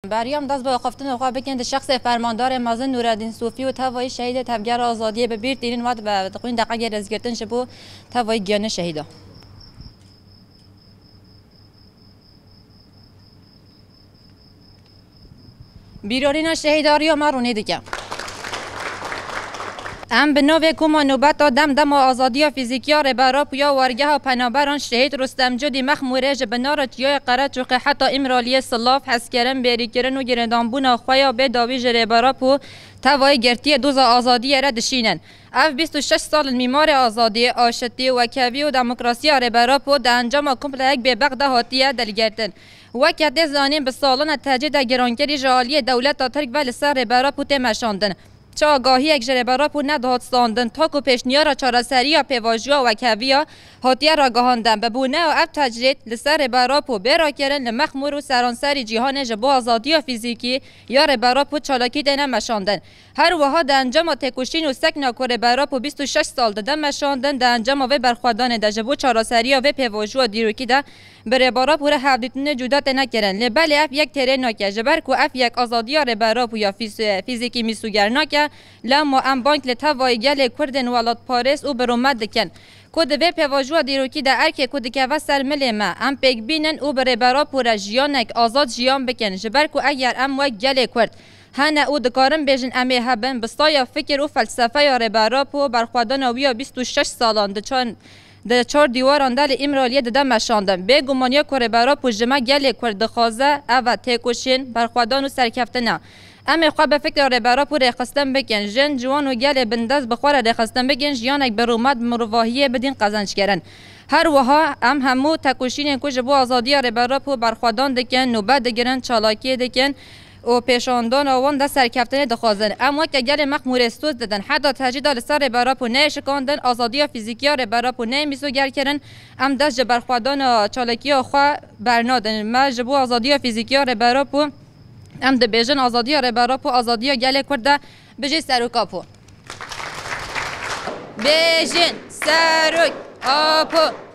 بریام دست به خفتن خواه بکند شخص فرماندار مازن نورالدین صوفی و توای شهید تبگر آزادی به بیر تیرین وقت به تقوین دقیقه رزگرتن شبو توای گیان شهیدا بیرارین شهیداری و مرونی دیگه ام به نوع کما نوبت دم آزادی فیزیکی ربرا پویا ورگه ها پنابران شهید رستم جدی مخموره جبنار چیای قرات چوق حتی امرالی صلاف حسکرن بریکرن و گردانبون خویا به داوی جربرا پو توای گرتی دوز آزادی را دشینن اف 26 سال میمار آزادی آشتی و کوی و دموکراسی ربرا پو د انجام کمپلیک به بغدا هاتیه دلگردن وقت زانیم به سالن تجدید گرانگری جالی دولت ترک و لسر ربرا پو تمشاندن چه آگاهی یک جربرا پو ندهات ساندن تاکو پیشنیا را چارسری یا پیواجیا و کویا هاتیه را گهاندن ببونه و اب تجرید لسر ربرا پو برا کرن لمخمور و سرانسری جیهان جبو آزادی و فیزیکی یا ربرا پو چالاکی دینه مشاندن هر وها ده انجام تکوشین و سکنا که ربرا پو 26 سال ده مشاندن ده انجام و برخوادان ده جبو چارسری و پیواجیا دیروکی ده بربرا پو را حفظیتن جدا نکرن لبلی اف یک تره ناکه جبر کو اف یک آزادی ربرا پو یا فیزیکی میسوگر ناکه لما ام بانک لتوای گل کردن ولات پاریس او برومد دکن کد و پیواجو دیروکی در ارک کد که وسر مل ما ام پیک بینن او بر برا پور جیانک آزاد جیان بکن جبر کو اگر ام و گل کرد هنه او دکارم بیجن امی هبن بستایا فکر و فلسفه یا ربرا پو برخوادان ویا 26 سالان ده چهار دیواران دل امرالیه ده مشاندن به گمانیا که ربرا پو جمع گل کرد خوازه او تکوشین برخوادان و سرکفتنه اما خواه به فکر ربرا پو رخستن بکن جن جوان و گل بنداز بخوار رخستن بکن جیانک برومد مروواهیه بدین قزنج کرن هر وها ام همو تکوشین که جبو آزادی ربرا پو برخوادان دکن نوبت دگرن چالاکی دکن و پیشاندان آوان ده سرکفتن دخوازن اما که گل مخمور استوز دادن حتی تجدید لسر ربرا پو نه شکاندن آزادی فیزیکی ربرا پو نه میسوگر کرن ام دست برخوادان چالاکی خواه برنادن ما جبو آزادی فیزیکی ربرا پو ام ده بیژن آزادی ربرا پو آزادی گله کرده بجی سروک آپو بیژن سروک آپو